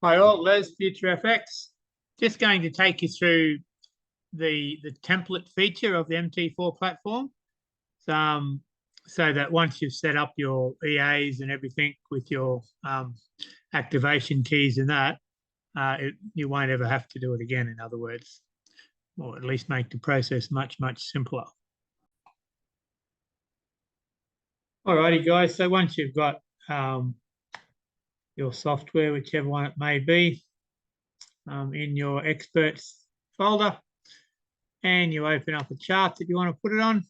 Hi all, Les, Future FX. Just going to take you through the template feature of the MT4 platform. So that once you've set up your EAs and everything with your activation keys and that, you won't ever have to do it again, in other words, or at least make the process much, much simpler. Alrighty, guys, so once you've got your software, whichever one it may be, in your experts folder, and you open up a chart that you want to put it on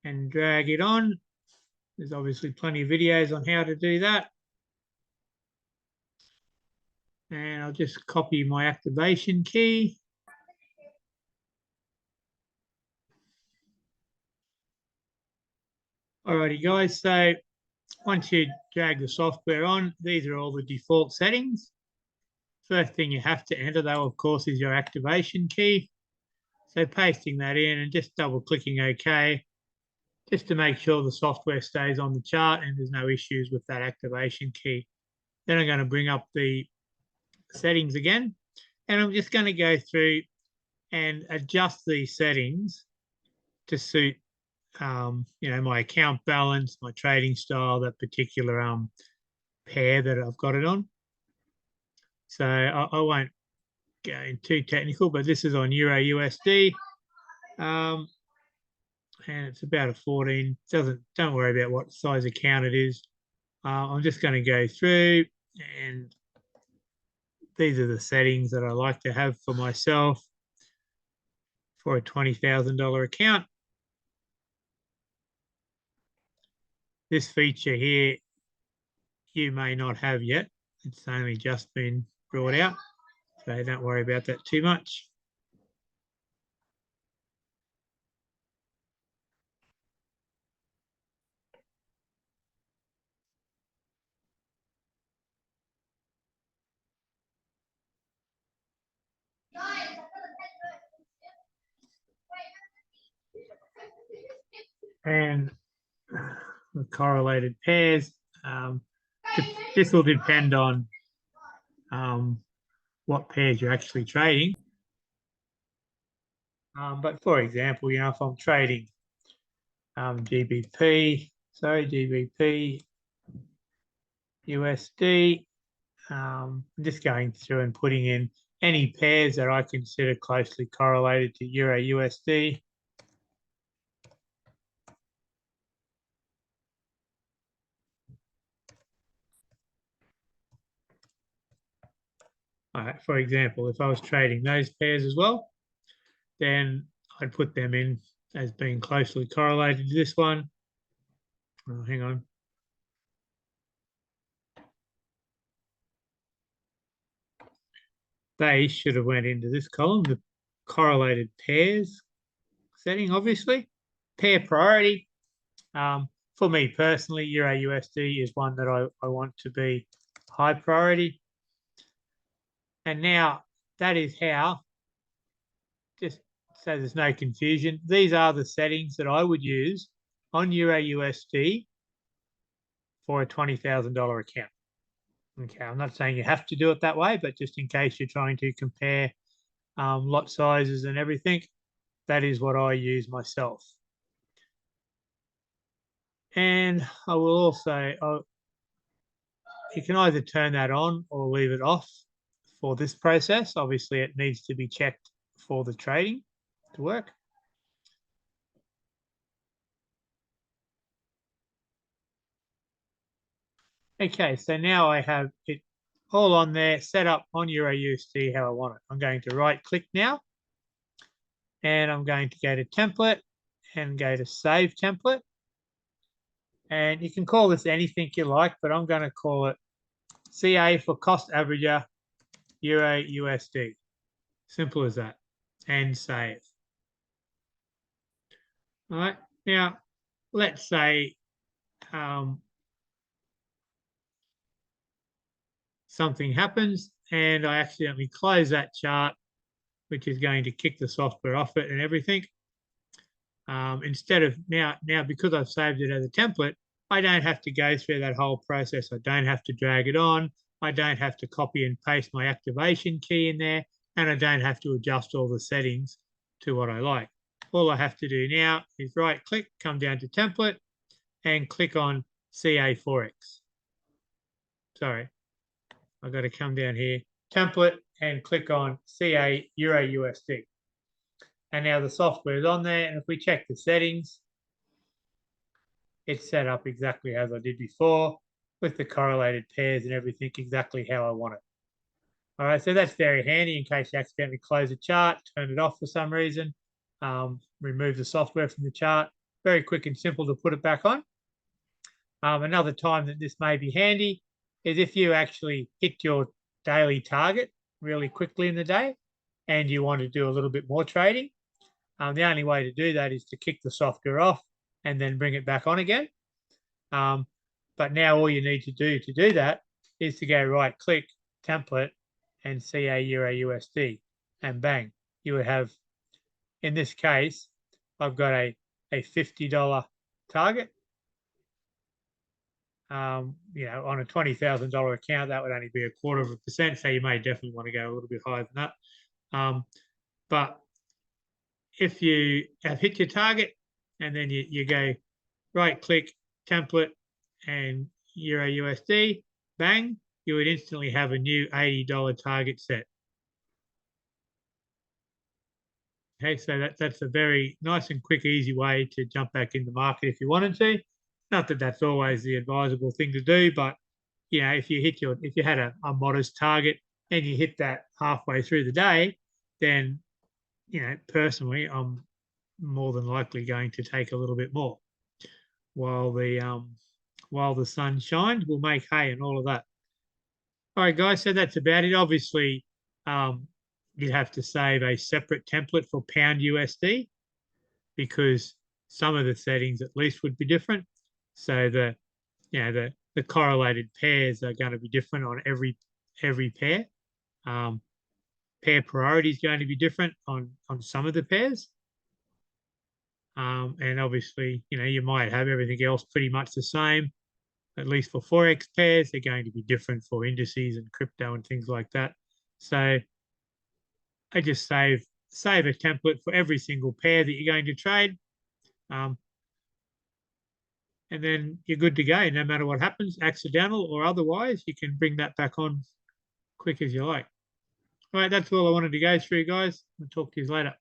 and drag it on. There's obviously plenty of videos on how to do that. And I'll just copy my activation key. Alrighty, guys, so once you drag the software on, these are all the default settings. First thing you have to enter, though, of course, is your activation key. So pasting that in and just double clicking OK, just to make sure the software stays on the chart and there's no issues with that activation key. Then I'm going to bring up the settings again, and I'm just going to go through and adjust these settings to suit my account balance, my trading style, that particular pair that I've got it on. So I won't go in too technical, but this is on Euro USD, and it's about a 14. Don't worry about what size account it is. I'm just going to go through, and these are the settings that I like to have for myself for a $20,000 account. This feature here, you may not have yet. It's only just been brought out, so don't worry about that too much. And the correlated pairs, this will depend on what pairs you're actually trading. But for example, if I'm trading GBP USD, I'm just going through and putting in any pairs that I consider closely correlated to Euro USD. For example, if I was trading those pairs as well, then I'd put them in as being closely correlated to this one. Oh, hang on. They should have went into this column, the correlated pairs setting, obviously. Pair priority. For me personally, Euro USD is one that I want to be high priority. And now that is how, just so there's no confusion, these are the settings that I would use on Euro USD for a $20,000 account. Okay, I'm not saying you have to do it that way, but just in case you're trying to compare lot sizes and everything, that is what I use myself. And I will also, you can either turn that on or leave it off for this process. Obviously, it needs to be checked for the trading to work. Okay, so now I have it all on there, set up on Euro USD how I want it. I'm going to right click now, and I'm going to go to template and go to save template. And you can call this anything you like, but I'm going to call it CA for cost averager Euro USD. Simple as that. And save. All right. Now, let's say something happens and I accidentally close that chart, which is going to kick the software off it and everything. Instead of now because I've saved it as a template, I don't have to go through that whole process. I don't have to drag it on. I don't have to copy and paste my activation key in there, and I don't have to adjust all the settings to what I like. All I have to do now is right click, come down to template and click on CA4X. Sorry, I've got to come down here, template, and click on CA Euro USD. And now the software is on there. And if we check the settings, it's set up exactly as I did before with the correlated pairs and everything exactly how I want it. All right, so that's very handy in case you accidentally close a chart, turn it off for some reason, remove the software from the chart. Very quick and simple to put it back on. Another time that this may be handy is if you actually hit your daily target really quickly in the day and you want to do a little bit more trading. The only way to do that is to kick the software off and then bring it back on again. But now all you need to do that is to go right click, template, and CA Euro USD, and bang, you would have, in this case, I've got a $50 target. You know, on a $20,000 account, that would only be 0.25%. So you may definitely want to go a little bit higher than that. But if you have hit your target and then you go right click, template, and Euro USD, bang, you would instantly have a new $80 target set. Okay, so that's a very nice and quick, easy way to jump back in the market if you wanted to. Not that that's always the advisable thing to do, but you know, if you had a modest target and you hit that halfway through the day, then you know, personally, I'm more than likely going to take a little bit more while the sun shines. We'll make hay and all of that. All right, guys. So that's about it. Obviously, you'd have to save a separate template for pound USD because some of the settings at least would be different. So the correlated pairs are going to be different on every pair. Pair priority is going to be different on some of the pairs. And obviously, you know, you might have everything else pretty much the same, at least for Forex pairs. They're going to be different for indices and crypto and things like that. So I just save a template for every single pair that you're going to trade. And then you're good to go. No matter what happens, accidental or otherwise, you can bring that back on quick as you like. All right, that's all I wanted to go through, guys. I'll talk to you later.